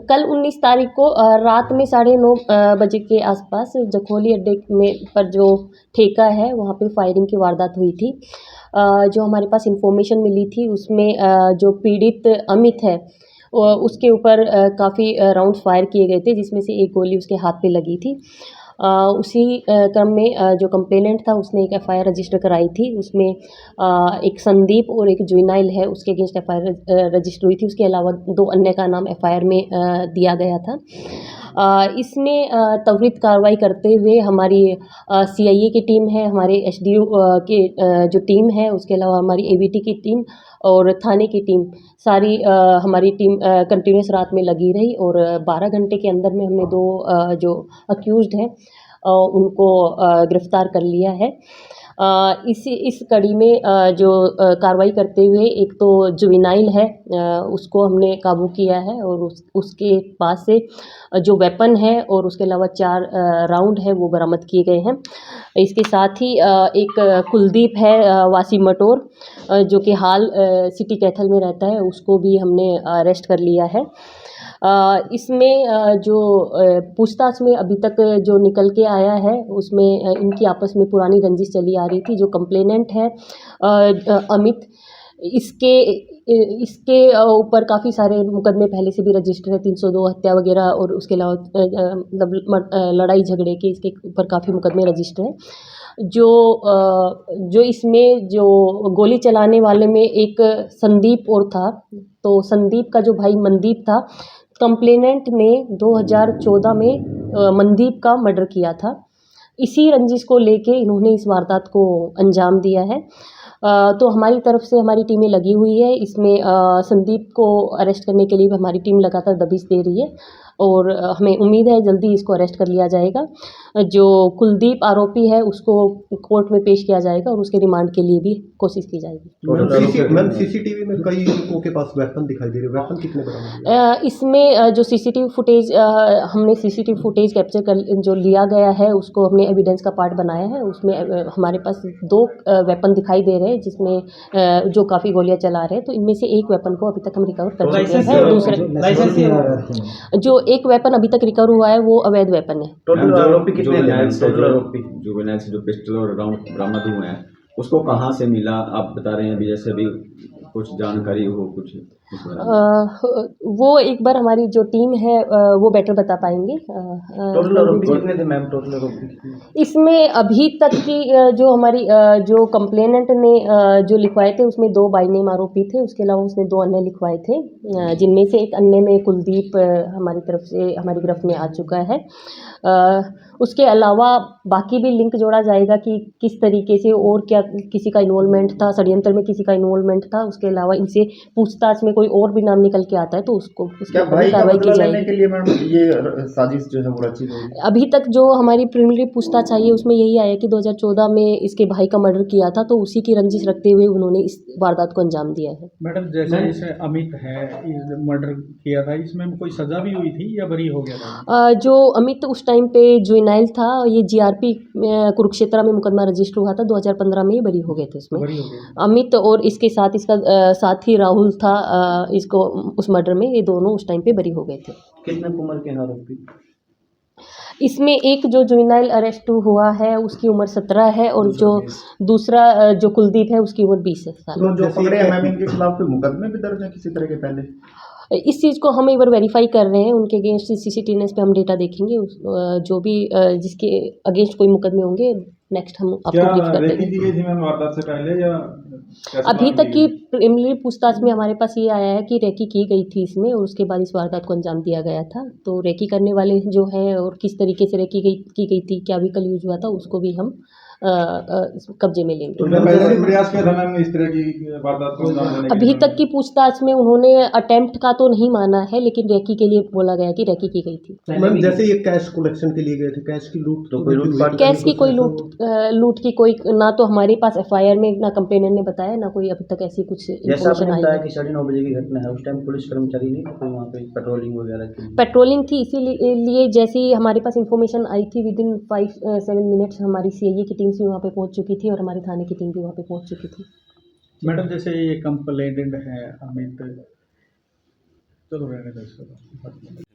कल 19 तारीख को रात में 9:30 बजे के आसपास जखोली अड्डे में पर जो ठेका है वहाँ पे फायरिंग की वारदात हुई थी। जो हमारे पास इंफॉर्मेशन मिली थी उसमें जो पीड़ित अमित है उसके ऊपर काफ़ी राउंड्स फायर किए गए थे, जिसमें से एक गोली उसके हाथ पे लगी थी। उसी क्रम में जो कंप्लेनेंट था उसने एक एफआईआर रजिस्टर कराई थी। उसमें एक संदीप और एक जुवेनाइल है उसके अगेंस्ट एफआईआर रजिस्टर हुई थी। उसके अलावा 2 अन्य का नाम एफआईआर में दिया गया था। इसमें त्वरित कार्रवाई करते हुए हमारी सीआईए की टीम है, हमारे एसडीओ के जो टीम है, उसके अलावा हमारी एवीटी की टीम और थाने की टीम, सारी हमारी टीम कंटिन्यूस रात में लगी रही और 12 घंटे के अंदर में हमने 2 जो अक्यूज़्ड हैं उनको गिरफ्तार कर लिया है। इस कड़ी में जो कार्रवाई करते हुए एक तो जुवेनाइल है उसको हमने काबू किया है और उसके पास से जो वेपन है और उसके अलावा 4 राउंड है वो बरामद किए गए हैं। इसके साथ ही एक कुलदीप है वासी मटोर जो कि हाल सिटी कैथल में रहता है, उसको भी हमने अरेस्ट कर लिया है। इसमें जो पूछताछ में अभी तक जो निकल के आया है उसमें इनकी आपस में पुरानी रंजिश चली आ रही थी। जो कंप्लेनेंट है अमित, इसके इसके ऊपर काफ़ी सारे मुकदमे पहले से भी रजिस्टर है, 302 हत्या वगैरह और उसके अलावा मतलब लड़ाई झगड़े के इसके ऊपर काफ़ी मुकदमे रजिस्टर हैं। जो इसमें जो गोली चलाने वाले में एक संदीप और था, तो संदीप का जो भाई मनदीप था, कंप्लेनेंट ने 2014 में मनदीप का मर्डर किया था। इसी रंजिश को लेके इन्होंने इस वारदात को अंजाम दिया है। तो हमारी तरफ से हमारी टीमें लगी हुई है इसमें। संदीप को अरेस्ट करने के लिए भी हमारी टीम लगातार दबिश दे रही है और हमें उम्मीद है जल्दी इसको अरेस्ट कर लिया जाएगा। जो कुलदीप आरोपी है उसको कोर्ट में पेश किया जाएगा और उसके रिमांड के लिए भी कोशिश की जाएगी। मैम सीसीटीवी में कई लोगों के पास वेपन दिखाई दे रहे हैं, वेपन कितने बरामद हुए? इसमें जो सीसीटीवी फुटेज हमने सीसीटीवी फुटेज कैप्चर कर जो लिया गया है उसको हमने एविडेंस का पार्ट बनाया है। उसमें हमारे पास 2 वेपन दिखाई दे रहे हैं जिसमें जो काफ़ी गोलियां चला रहे हैं, तो इनमें से एक वेपन को अभी तक हम रिकवर कर चुके हैं। दूसरे जो एक वेपन अभी तक रिकवर हुआ है वो अवैध वेपन है। टोटल आरोपी कितने हैं? टोटल आरोपी जुवेनाइल से जो पिस्टल और राउंड बरामद हुए हैं उसको कहाँ से मिला? आप बता रहे हैं अभी जैसे अभी कुछ जानकारी हो कुछ वो एक बार हमारी जो टीम है वो बेटर बता पाएंगे। टोटल आरोपी कितने थे मैम? टोटल आरोपी इसमें अभी तक की जो हमारी जो कंप्लेनेंट ने जो लिखवाए थे उसमें 2 बाई नेम आरोपी थे, उसके अलावा उसने 2 अन्य लिखवाए थे, जिनमें से एक अन्य में कुलदीप हमारी तरफ से हमारी गिरफ्त में आ चुका है। उसके अलावा बाकी भी लिंक जोड़ा जाएगा कि किस तरीके से और क्या किसी का इन्वॉल्वमेंट था, षड्यंत्र में किसी का इन्वॉल्वमेंट था। उसके अलावा इनसे पूछताछ में कोई और भी नाम निकल के आता है तो उसको कार्रवाई की जाएगी। के लिए मैम ये साजिश जो है वो रची गई? अभी तक जो हमारी प्रिलिमिनरी पूछताछ आई है उसमें यही आया कि 2014 में इसके भाई का मर्डर किया था, तो उसी की रंजिश रखते हुए उन्होंने इस वारदात को अंजाम दिया है। मैडम जैसे इसे अमित है मर्डर किया था, इसमें कोई सजा भी हुई थी या बरी हो गया था? जो अमित उस टाइम पे जुवेनाइल था, ये जीआरपी कुरुक्षेत्र में मुकदमा रजिस्टर हुआ था 2015 में, ये बरी हो गए थे इसमें बरी हो गए। अमित और इसके साथ इसका साथी राहुल था इसको उस मर्डर में, ये दोनों उस टाइम पे बरी हो गए थे। कितने उम्र के आरोपी? इसमें एक जो जुवेनाइल अरेस्ट हुआ है उसकी उम्र 17 है और जो दूसरा जो कुलदीप है उसकी उम्र 20 साल। तो जो पकड़े हैं मैम इनके खिलाफ कोई मुकदमे भी दर्ज है किसी तरह के पहले? इस चीज़ को हम एक बार वेरीफाई कर रहे हैं, उनके अगेंस्ट सीसीटीवी पे हम डेटा देखेंगे। जो भी जिसके अगेंस्ट कोई मुकदमे होंगे नेक्स्ट हम आपको ब्रीफ कर देंगे। अभी तक की प्रिलिमिनरी पूछताछ में हमारे पास ये आया है कि रेकी की गई थी इसमें और उसके बाद इस वारदात को अंजाम दिया गया था। तो रेकी करने वाले जो हैं और किस तरीके से रेकी की गई थी, क्या व्हीकल यूज हुआ था, उसको भी हम कब्जे में लेंगे। तो प्रयास किया था मैम इस तरह की वारदात को अंजाम देने के? अभी तक की पूछताछ में उन्होंने अटेम्प्ट का तो नहीं माना है, लेकिन रेकी के लिए बोला गया कि रेकी की गई थी। मैम जैसे ये कैश कलेक्शन के लिए गए थे, कैश की लूट तो कोई लूट कैश की कोई लूट की कोई ना तो हमारे पास एफआईआर में ना कंप्लेनेंट ने बताया, ना कोई अभी तक ऐसी कुछ इन्फॉर्मेशन आई है। कि 9:30 बजे की घटना है, उस टाइम पुलिस कर्मचारी नहीं थे वहाँ पे पेट्रोलिंग वगैरह की? पेट्रोलिंग थी, इसीलिए जैसे ही हमारे पास इंफॉर्मेशन आई थी विद इन 5-7 मिनट्स हमारी सीआईए की टीम से वहाँ पे पहुँच चुकी थी और हमारी थाने की टीम भी वहाँ पे पहुँच चुकी थी। मैडम जैसे ये कंप्लेनेंट है अमित, चलो रहने दो इसको।